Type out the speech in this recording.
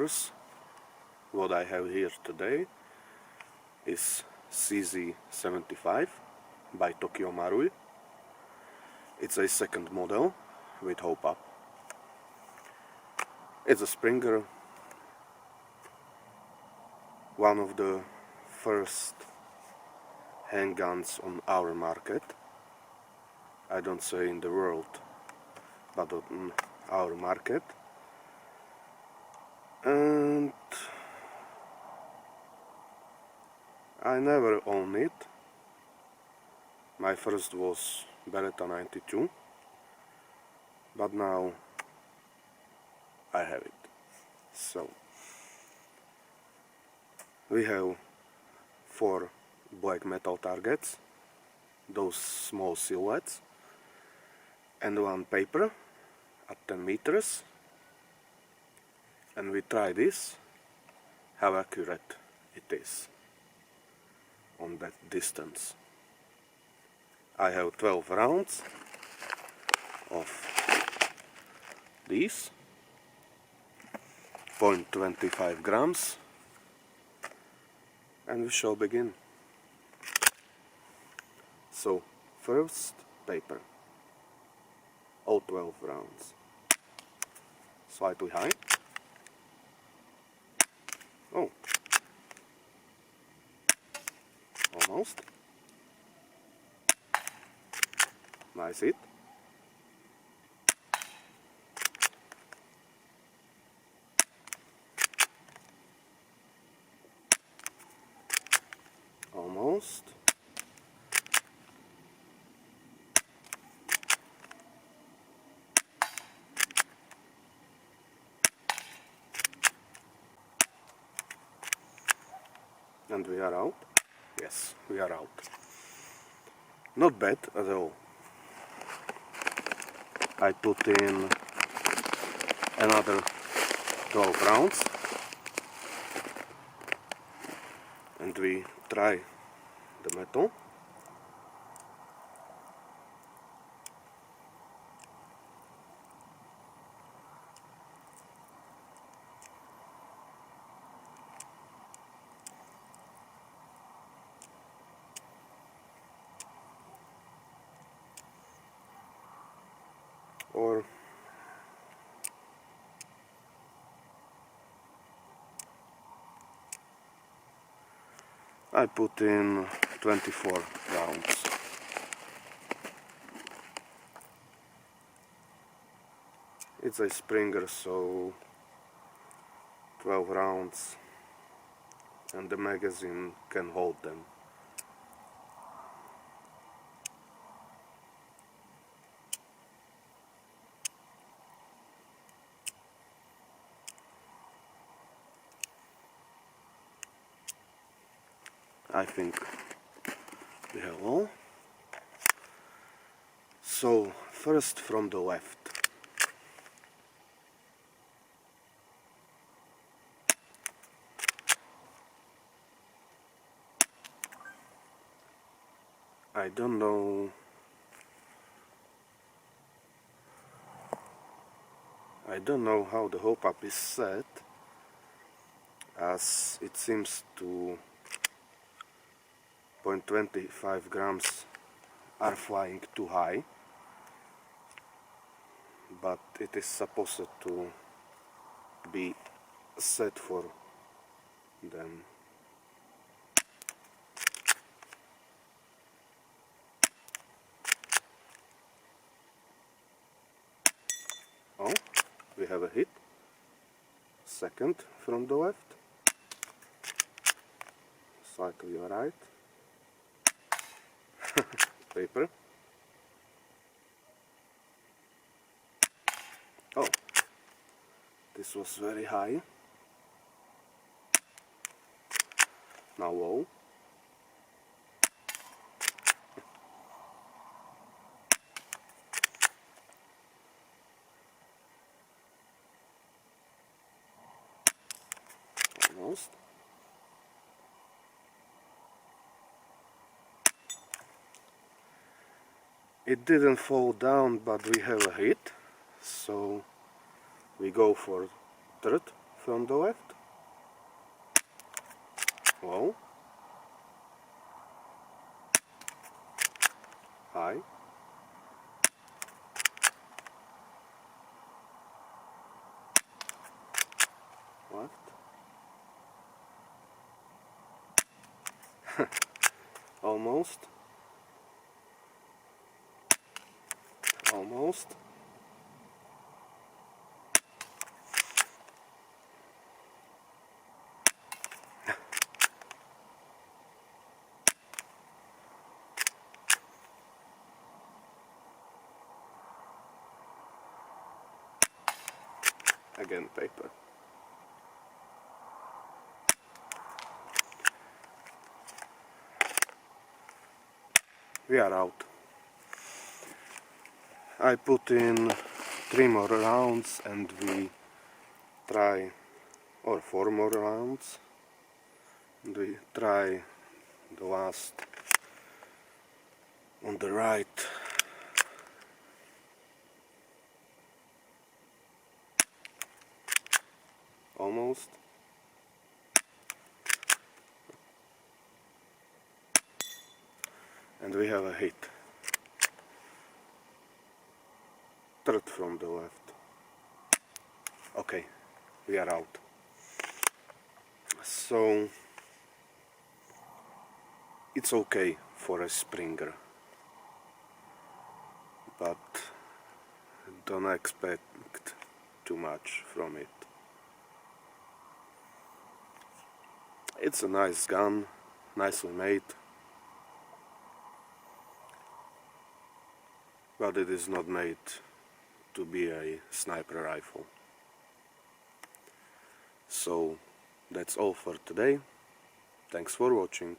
papers. What I have here today is CZ75 by Tokyo Marui. It's a second model with hop-up. It's a Springer, one of the first handguns on our market. I don't say in the world, but on our market. And I never owned it. My first was Beretta 92, but now I have it. So we have 4 black metal targets, those small silhouettes, and 1 paper at 10 meters. And we try this, how accurate it is on that distance. I have 12 rounds of these, 0.25 grams, and we shall begin. So, first paper, all 12 rounds, slightly high. Oh, almost. Nice hit. Almost. And we are out. Yes, we are out. Not bad at all. I put in another 12 rounds and we try the metal. Or I put in 24 rounds. It's a Springer, so 12 rounds and the magazine can hold them. I think we have all. So, first from the left. I don't know how the hop-up is set, as it seems to 0.25 grams are flying too high, but it is supposed to be set for them. Oh, we have a hit. Second from the left, slightly right. Paper. Oh, this was very high. Now low. Almost. It didn't fall down, but we have a hit, so we go for third from the left. Low. High. Left. Almost. Almost. Again, paper. We are out. I put in 3 more rounds and we try, or 4 more rounds, and we try the last on the right. Almost. And we have a hit. Third from the left. Okay, we are out. So it's okay for a springer, but don't expect too much from it. It's a nice gun, nicely made, but it is not made to be a sniper rifle. So that's all for today. Thanks for watching.